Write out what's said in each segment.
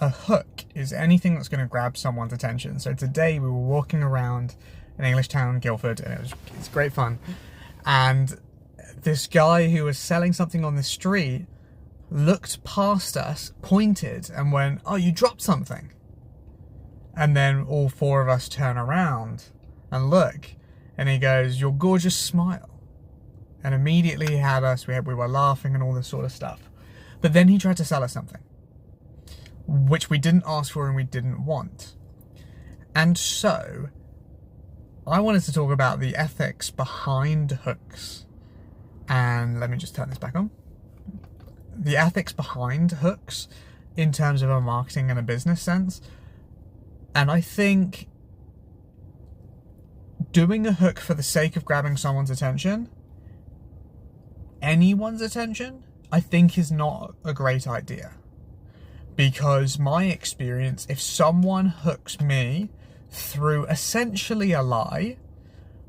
a hook is anything that's going to grab someone's attention. So today we were walking around an English town, Guildford, and it's great fun. And this guy who was selling something on the street looked past us, pointed, and went, "Oh, you dropped something." And then all four of us turn around and look, and he goes, "Your gorgeous smile." And immediately he had us, we were laughing and all this sort of stuff. But then he tried to sell us something, which we didn't ask for and we didn't want. And so, I wanted to talk about the ethics behind hooks. And let me just turn this back on. The ethics behind hooks in terms of a marketing and a business sense. And I think doing a hook for the sake of grabbing someone's attention, anyone's attention, I think is not a great idea. Because my experience, if someone hooks me through essentially a lie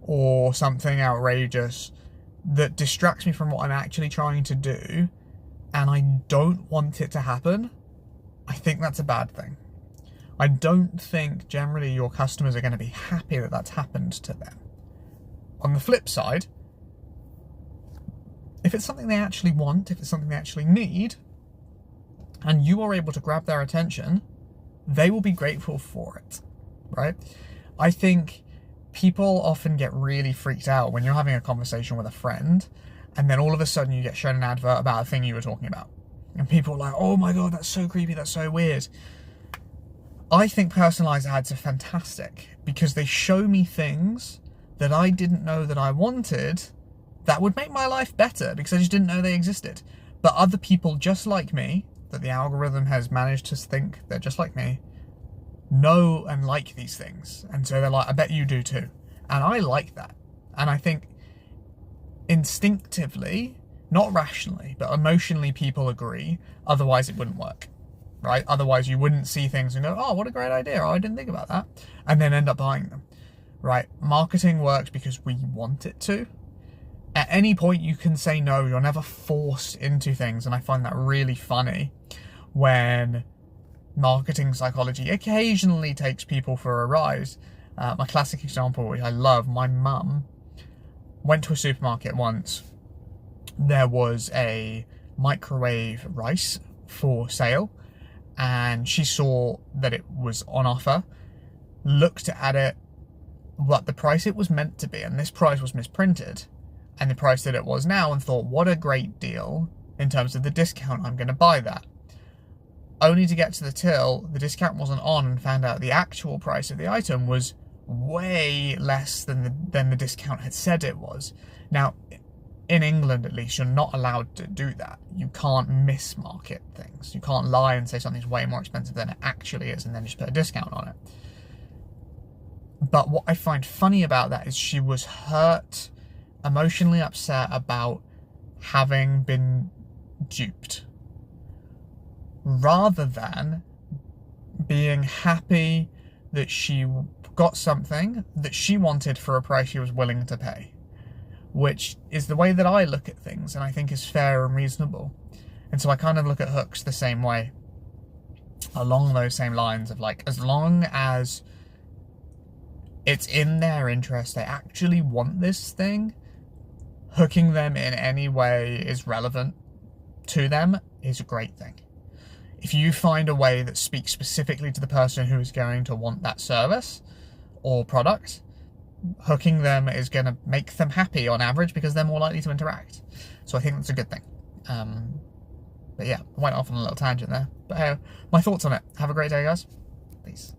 or something outrageous that distracts me from what I'm actually trying to do, and I don't want it to happen, I think that's a bad thing. I don't think generally your customers are going to be happy that that's happened to them. On the flip side, if it's something they actually want, if it's something they actually need, and you are able to grab their attention, they will be grateful for it, right? I think people often get really freaked out when you're having a conversation with a friend, and then all of a sudden you get shown an advert about a thing you were talking about. And people are like, "Oh my God, that's so creepy, that's so weird." I think personalized ads are fantastic because they show me things that I didn't know that I wanted that would make my life better because I just didn't know they existed. But other people just like me, that the algorithm has managed to think they're just like me, know and like these things. And so they're like, "I bet you do too." And I like that. And I think instinctively, not rationally, but emotionally people agree, otherwise it wouldn't work, right? Otherwise you wouldn't see things and go, "Oh, what a great idea, oh, I didn't think about that," and then end up buying them, right? Marketing works because we want it to. At any point you can say no, you're never forced into things, and I find that really funny when marketing psychology occasionally takes people for a ride. My classic example, which I love, my mum went to a supermarket once. There was a microwave rice for sale, and she saw that it was on offer, looked at it, what the price it was meant to be, and this price was misprinted, and the price that it was now, and thought, what a great deal in terms of the discount, I'm going to buy that. Only to get to the till, the discount wasn't on, and found out the actual price of the item was way less than the discount had said it was. Now, in England at least, you're not allowed to do that. You can't mismarket things. You can't lie and say something's way more expensive than it actually is and then just put a discount on it. But what I find funny about that is she was hurt, emotionally upset about having been duped, rather than being happy that she got something that she wanted for a price she was willing to pay, which is the way that I look at things and I think is fair and reasonable. And so I kind of look at hooks the same way, along those same lines of like, as long as it's in their interest, they actually want this thing, hooking them in any way is relevant to them is a great thing. If you find a way that speaks specifically to the person who is going to want that service or product, hooking them is going to make them happy on average because they're more likely to interact. So I think that's a good thing. But yeah, I went off on a little tangent there. But hey, my thoughts on it. Have a great day, guys. Peace.